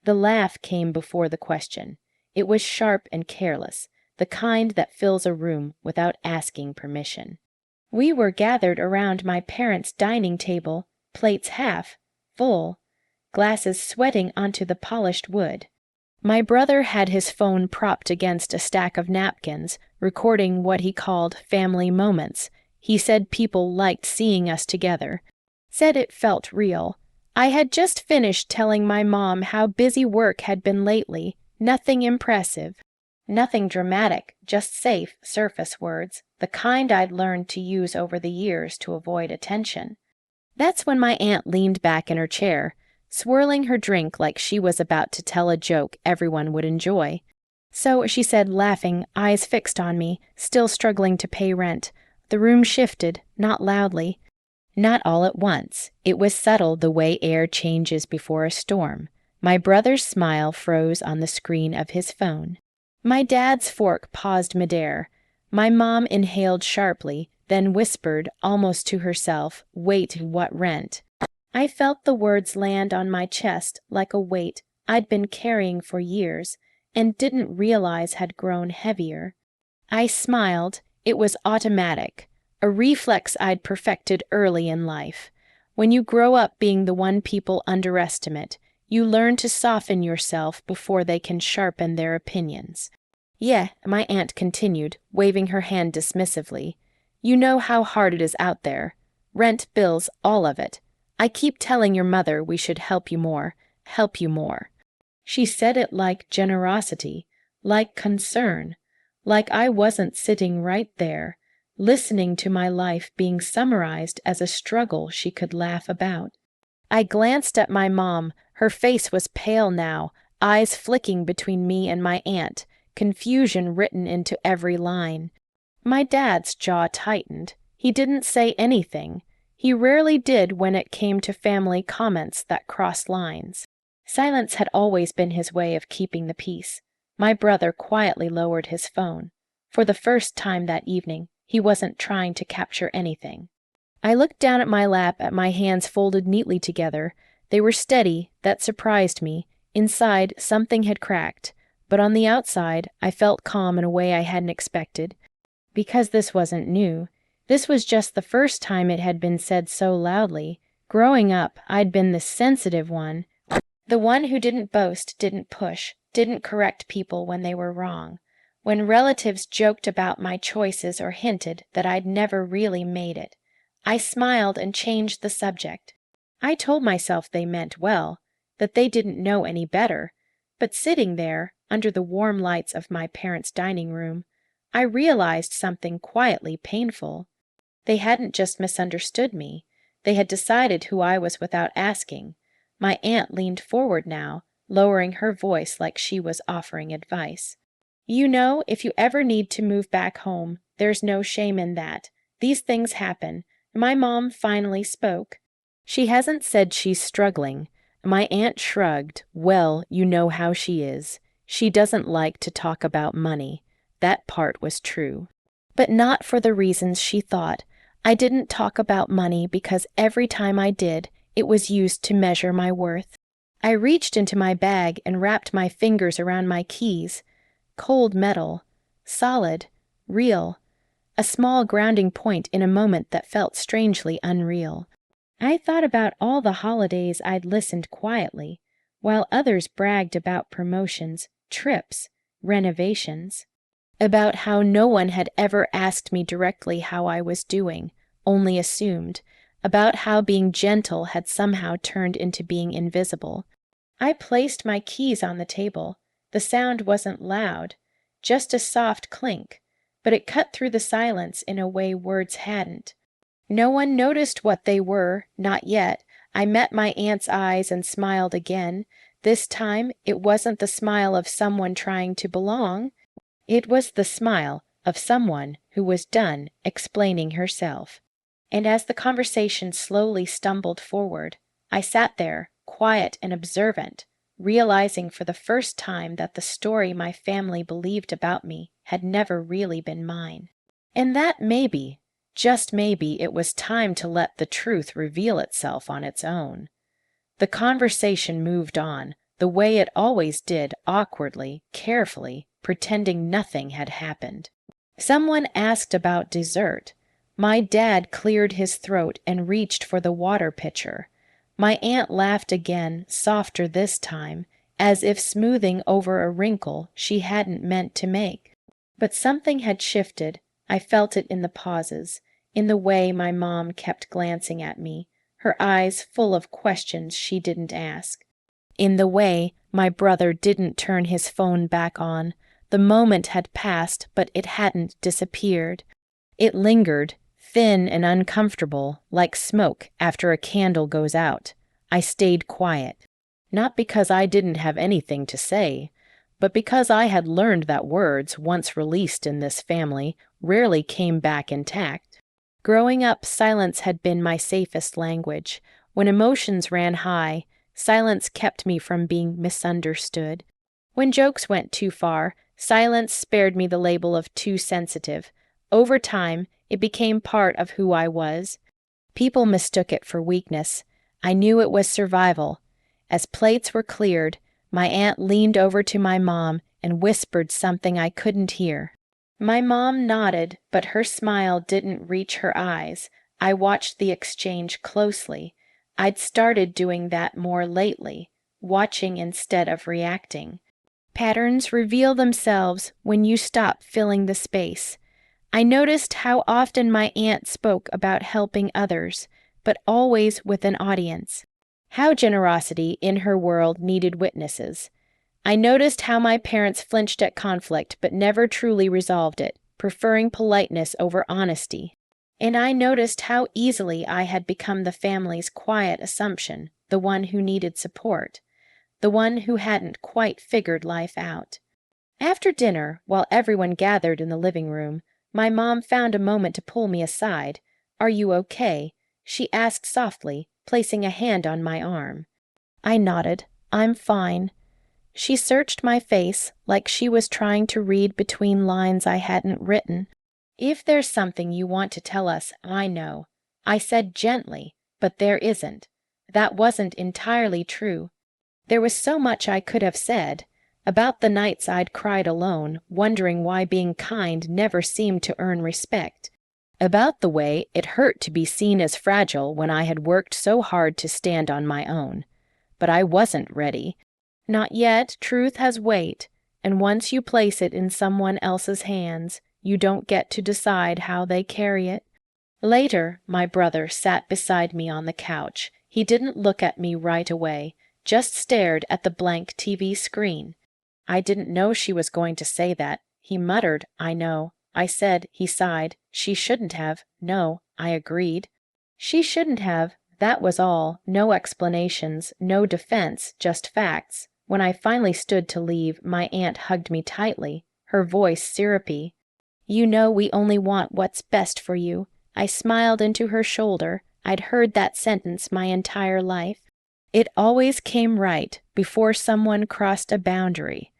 The laugh came before the question. It was sharp and careless, the kind that fills a room without asking permission. We were gathered around my parents' dining table, plates half full, glasses sweating onto the polished wood. My brother had his phone propped against a stack of napkins, recording what he called family moments. He said people liked seeing us together. Said it felt real. I had just finished telling my mom how busy work had been lately. Nothing impressive. Nothing dramatic, just safe, surface words, the kind I'd learned to use over the years to avoid attention. That's when my aunt leaned back in her chair, swirling her drink like she was about to tell a joke everyone would enjoy. So she said, laughing, eyes fixed on me, still struggling to pay rent. The room shifted, not loudly. Not all at once. It was subtle, the way air changes before a storm. My brother's smile froze on the screen of his phone. My dad's fork paused midair. My mom inhaled sharply, then whispered, almost to herself, "Wait, what rent?" I felt the words land on my chest like a weight I'd been carrying for years and didn't realize had grown heavier. I smiled. It was automatic, a reflex I'd perfected early in life. When you grow up being the one people underestimate, you learn to soften yourself before they can sharpen their opinions. "Yeah," my aunt continued, waving her hand dismissively. "You know how hard it is out there. Rent, bills, all of it. I keep telling your mother we should help you more, help you more." She said it like generosity, like concern, like I wasn't sitting right there, listening to my life being summarized as a struggle she could laugh about. I glanced at my mom. Her face was pale now, eyes flicking between me and my aunt, confusion written into every line. My dad's jaw tightened. He didn't say anything. He rarely did when it came to family comments that crossed lines. Silence had always been his way of keeping the peace. My brother quietly lowered his phone. For the first time that evening, he wasn't trying to capture anything. I looked down at my lap at my hands folded neatly together. They were steady. That surprised me. Inside, something had cracked. But on the outside, I felt calm in a way I hadn't expected. Because this wasn't new. This was just the first time it had been said so loudly. Growing up, I'd been the sensitive one. The one who didn't boast, didn't push, didn't correct people when they were wrong. When relatives joked about my choices or hinted that I'd never really made it, I smiled and changed the subject. I told myself they meant well, that they didn't know any better. But sitting there, under the warm lights of my parents' dining room, I realized something quietly painful. They hadn't just misunderstood me. They had decided who I was without asking. My aunt leaned forward now, lowering her voice like she was offering advice. "You know, if you ever need to move back home, there's no shame in that. These things happen." My mom finally spoke. "She hasn't said she's struggling." My aunt shrugged. "Well, you know how she is. She doesn't like to talk about money." That part was true. But not for the reasons she thought. I didn't talk about money because every time I did, it was used to measure my worth. I reached into my bag and wrapped my fingers around my keys. Cold metal. Solid. Real. A small grounding point in a moment that felt strangely unreal. I thought about all the holidays I'd listened quietly, while others bragged about promotions, trips, renovations. About how no one had ever asked me directly how I was doing, only assumed. About how being gentle had somehow turned into being invisible. I placed my keys on the table. The sound wasn't loud, just a soft clink, but it cut through the silence in a way words hadn't. No one noticed what they were, not yet. I met my aunt's eyes and smiled again. This time, it wasn't the smile of someone trying to belong. It was the smile of someone who was done explaining herself. And as the conversation slowly stumbled forward, I sat there, quiet and observant, realizing for the first time that the story my family believed about me had never really been mine. And that maybe, just maybe, it was time to let the truth reveal itself on its own. The conversation moved on, the way it always did, awkwardly, carefully, pretending nothing had happened. Someone asked about dessert. My dad cleared his throat and reached for the water pitcher. My aunt laughed again, softer this time, as if smoothing over a wrinkle she hadn't meant to make. But something had shifted. I felt it in the pauses, in the way my mom kept glancing at me, her eyes full of questions she didn't ask. In the way my brother didn't turn his phone back on. The moment had passed, but it hadn't disappeared. It lingered, thin and uncomfortable, like smoke after a candle goes out. I stayed quiet. Not because I didn't have anything to say, but because I had learned that words, once released in this family, rarely came back intact. Growing up, silence had been my safest language. When emotions ran high, silence kept me from being misunderstood. When jokes went too far, silence spared me the label of too sensitive. Over time, it became part of who I was. People mistook it for weakness. I knew it was survival. As plates were cleared, my aunt leaned over to my mom and whispered something I couldn't hear. My mom nodded, but her smile didn't reach her eyes. I watched the exchange closely. I'd started doing that more lately, watching instead of reacting. Patterns reveal themselves when you stop filling the space. I noticed how often my aunt spoke about helping others, but always with an audience. How generosity in her world needed witnesses. I noticed how my parents flinched at conflict but never truly resolved it, preferring politeness over honesty. And I noticed how easily I had become the family's quiet assumption, the one who needed support, the one who hadn't quite figured life out. After dinner, while everyone gathered in the living room, my mom found a moment to pull me aside. "Are you okay?" she asked softly, placing a hand on my arm. I nodded. "I'm fine." She searched my face like she was trying to read between lines I hadn't written. "If there's something you want to tell us, I know," I said gently, "but there isn't." That wasn't entirely true. There was so much I could have said. About the nights I'd cried alone, wondering why being kind never seemed to earn respect. About the way it hurt to be seen as fragile when I had worked so hard to stand on my own. But I wasn't ready. Not yet. Truth has weight, and once you place it in someone else's hands, you don't get to decide how they carry it. Later, my brother sat beside me on the couch. He didn't look at me right away, just stared at the blank TV screen. I didn't know she was going to say that. He muttered, "I know." I said. He sighed. "She shouldn't have." "No," I agreed. She shouldn't have. That was all. No explanations, no defense, just facts. When I finally stood to leave, my aunt hugged me tightly, her voice syrupy. "You know we only want what's best for you." I smiled into her shoulder. I'd heard that sentence my entire life. It always came right before someone crossed a boundary.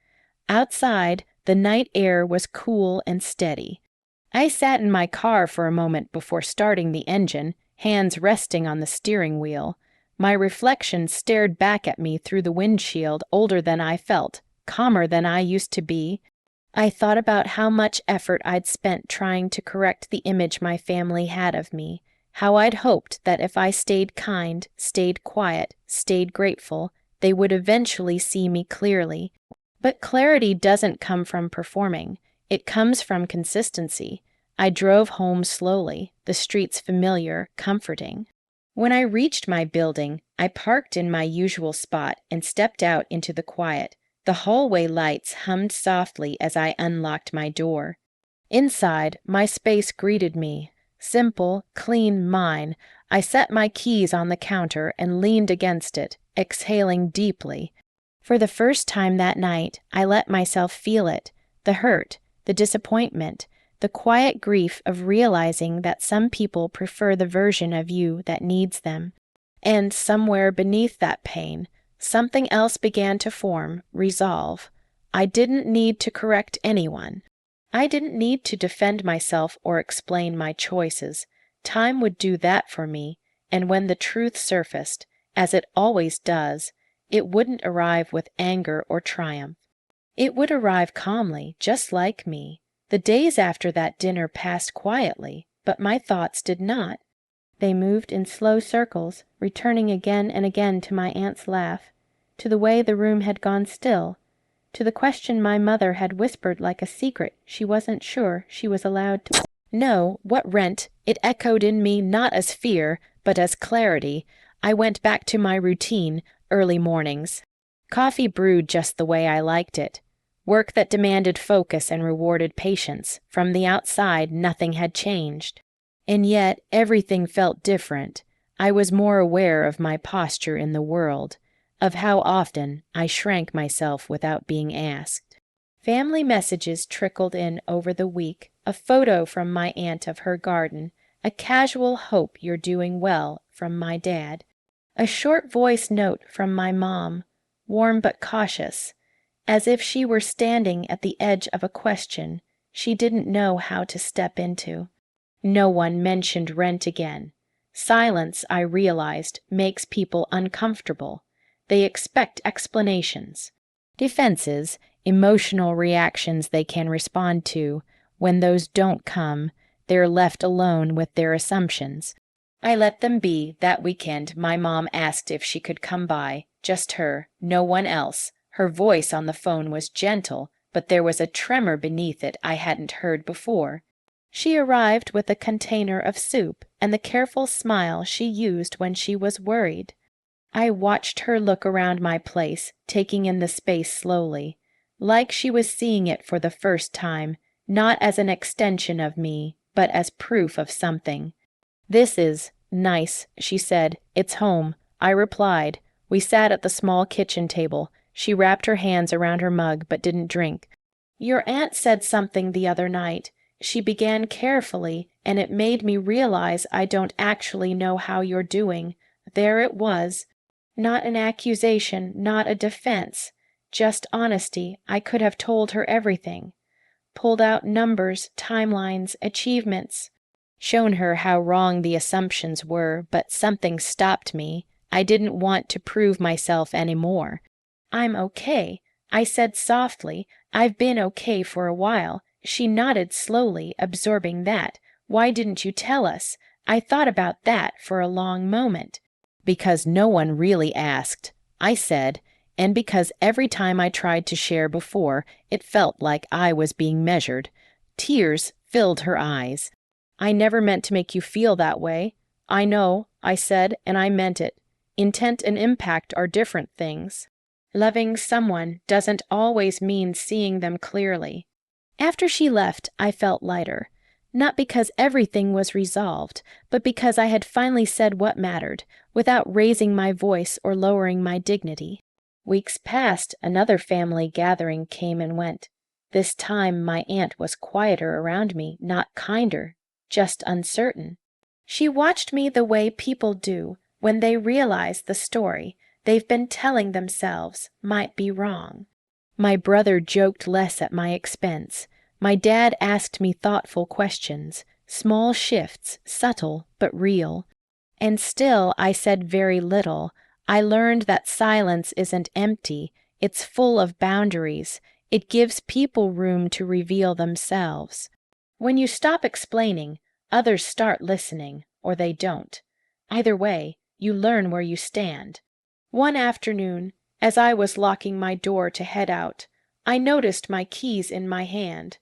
Outside, the night air was cool and steady. I sat in my car for a moment before starting the engine, hands resting on the steering wheel. My reflection stared back at me through the windshield, older than I felt, calmer than I used to be. I thought about how much effort I'd spent trying to correct the image my family had of me, how I'd hoped that if I stayed kind, stayed quiet, stayed grateful, they would eventually see me clearly. But clarity doesn't come from performing. It comes from consistency. I drove home slowly, the streets familiar, comforting. When I reached my building, I parked in my usual spot and stepped out into the quiet. The hallway lights hummed softly as I unlocked my door. Inside, my space greeted me. Simple, clean, mine. I set my keys on the counter and leaned against it, exhaling deeply. For the first time that night, I let myself feel it, the hurt, the disappointment, the quiet grief of realizing that some people prefer the version of you that needs them. And somewhere beneath that pain, something else began to form, resolve. I didn't need to correct anyone. I didn't need to defend myself or explain my choices. Time would do that for me, and when the truth surfaced, as it always does, It wouldn't arrive with anger or triumph. It would arrive calmly, just like me. The days after that dinner passed quietly, but my thoughts did not. They moved in slow circles, returning again and again to my aunt's laugh, to the way the room had gone still, to the question my mother had whispered like a secret she wasn't sure she was allowed to know what rent. It echoed in me not as fear, but as clarity. I went back to my routine, early mornings. Coffee brewed just the way I liked it. Work that demanded focus and rewarded patience. From the outside, nothing had changed. And yet, everything felt different. I was more aware of my posture in the world, of how often I shrank myself without being asked. Family messages trickled in over the week, a photo from my aunt of her garden, a casual hope you're doing well from my dad, a short voice note from my mom, warm but cautious, as if she were standing at the edge of a question she didn't know how to step into. No one mentioned rent again. Silence, I realized, makes people uncomfortable. They expect explanations, defenses, emotional reactions they can respond to. When those don't come, they're left alone with their assumptions. I let them be. That weekend, my mom asked if she could come by, just her, no one else. Her voice on the phone was gentle, but there was a tremor beneath it I hadn't heard before. She arrived with a container of soup and the careful smile she used when she was worried. I watched her look around my place, taking in the space slowly, like she was seeing it for the first time, not as an extension of me, but as proof of something. "This is nice," she said. "It's home," I replied. We sat at the small kitchen table. She wrapped her hands around her mug but didn't drink. "Your aunt said something the other night," she began carefully, "and it made me realize I don't actually know how you're doing." There it was. Not an accusation, not a defense, just honesty. I could have told her everything. Pulled out numbers, timelines, achievements. Shown her how wrong the assumptions were, but something stopped me. I didn't want to prove myself anymore. "I'm okay," I said softly. "I've been okay for a while." She nodded slowly, absorbing that. "Why didn't you tell us?" I thought about that for a long moment. "Because no one really asked," I said, and because every time I tried to share before, it felt like I was being measured. Tears filled her eyes. "I never meant to make you feel that way." "I know," I said, and I meant it. Intent and impact are different things. Loving someone doesn't always mean seeing them clearly. After she left, I felt lighter. Not because everything was resolved, but because I had finally said what mattered, without raising my voice or lowering my dignity. Weeks passed. Another family gathering came and went. This time my aunt was quieter around me, not kinder, just uncertain. She watched me the way people do when they realize the story they've been telling themselves might be wrong. My brother joked less at my expense. My dad asked me thoughtful questions, small shifts, subtle but real. And still I said very little. I learned that silence isn't empty, it's full of boundaries. It gives people room to reveal themselves. When you stop explaining, others start listening, or they don't. Either way, you learn where you stand. One afternoon, as I was locking my door to head out, I noticed my keys in my hand,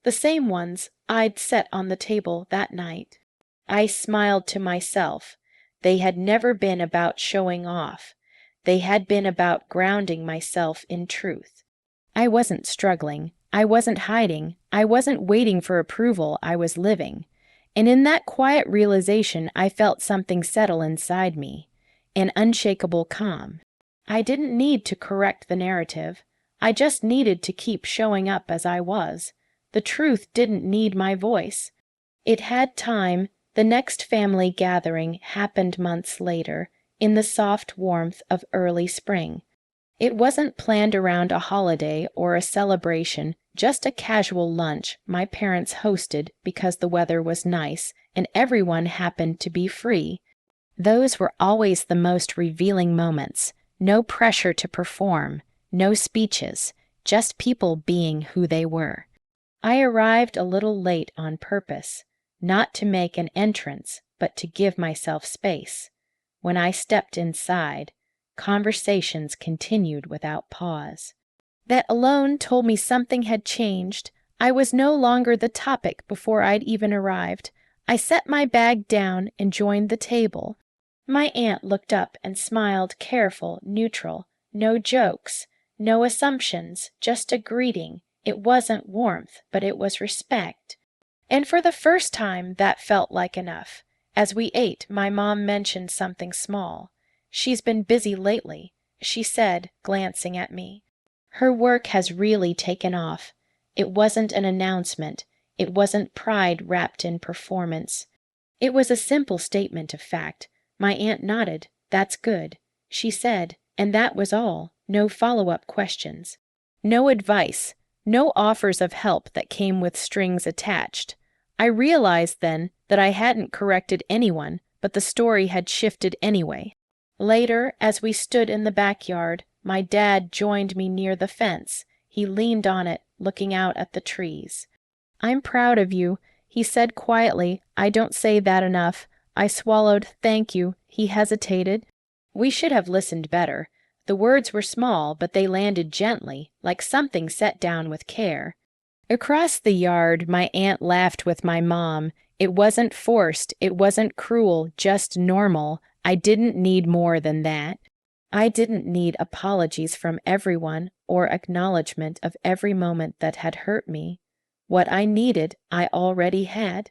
the same ones I'd set on the table that night. I smiled to myself. They had never been about showing off. They had been about grounding myself in truth. I wasn't struggling. I wasn't hiding. I wasn't waiting for approval. I was living. And in that quiet realization, I felt something settle inside me, an unshakable calm. I didn't need to correct the narrative. I just needed to keep showing up as I was. The truth didn't need my voice. It had time. The next family gathering happened months later, in the soft warmth of early spring. It wasn't planned around a holiday or a celebration, just a casual lunch my parents hosted because the weather was nice and everyone happened to be free. Those were always the most revealing moments. No pressure to perform, no speeches, just people being who they were. I arrived a little late on purpose, not to make an entrance, but to give myself space. When I stepped inside, conversations continued without pause. That alone told me something had changed. I was no longer the topic before I'd even arrived. I set my bag down and joined the table. My aunt looked up and smiled, careful, neutral. No jokes, no assumptions, just a greeting. It wasn't warmth, but it was respect. And for the first time, that felt like enough. As we ate, my mom mentioned something small. "She's been busy lately," she said, glancing at me. "Her work has really taken off." It wasn't an announcement. It wasn't pride wrapped in performance. It was a simple statement of fact. My aunt nodded. "That's good," she said, and that was all. No follow-up questions. No advice. No offers of help that came with strings attached. I realized then that I hadn't corrected anyone, but the story had shifted anyway. Later, as we stood in the backyard, my dad joined me near the fence. He leaned on it, looking out at the trees. "I'm proud of you," he said quietly. "I don't say that enough." I swallowed. "Thank you." He hesitated. We should have listened better. The words were small, but they landed gently, like something set down with care. Across the yard, my aunt laughed with my mom. It wasn't forced, it wasn't cruel, just normal. I didn't need more than that. I didn't need apologies from everyone or acknowledgement of every moment that had hurt me. What I needed, I already had.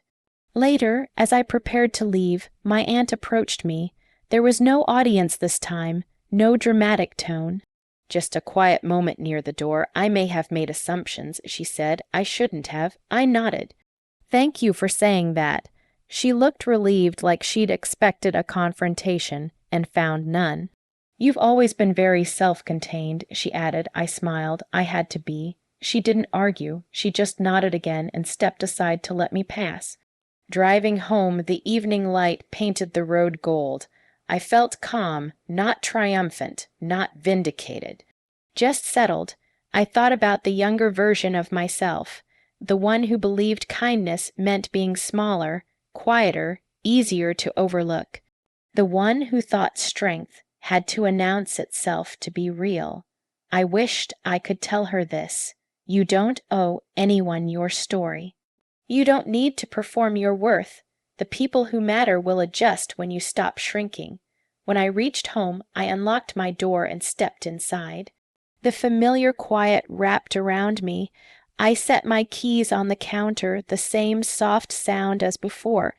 Later, as I prepared to leave, my aunt approached me. There was no audience this time, no dramatic tone. "Just a quiet moment near the door. I may have made assumptions," she said. "I shouldn't have." I nodded. "Thank you for saying that." She looked relieved, like she'd expected a confrontation and found none. "You've always been very self-contained," she added. I smiled. I had to be. She didn't argue. She just nodded again and stepped aside to let me pass. Driving home, the evening light painted the road gold. I felt calm, not triumphant, not vindicated. Just settled. I thought about the younger version of myself, the one who believed kindness meant being smaller, quieter, easier to overlook, the one who thought strength had to announce itself to be real. I wished I could tell her this. You don't owe anyone your story. You don't need to perform your worth. The people who matter will adjust when you stop shrinking. When I reached home, I unlocked my door and stepped inside. The familiar quiet wrapped around me. I set my keys on the counter, the same soft sound as before.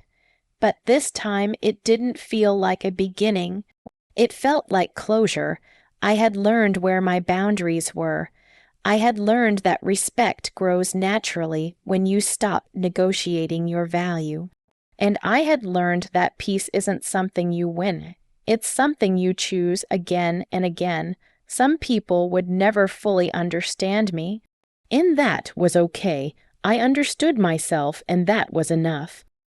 But this time it didn't feel like a beginning. It felt like closure. I had learned where my boundaries were. I had learned that respect grows naturally when you stop negotiating your value. And I had learned that peace isn't something you win. It's something you choose again and again. Some people would never fully understand me. And that was okay. I understood myself, and that was enough.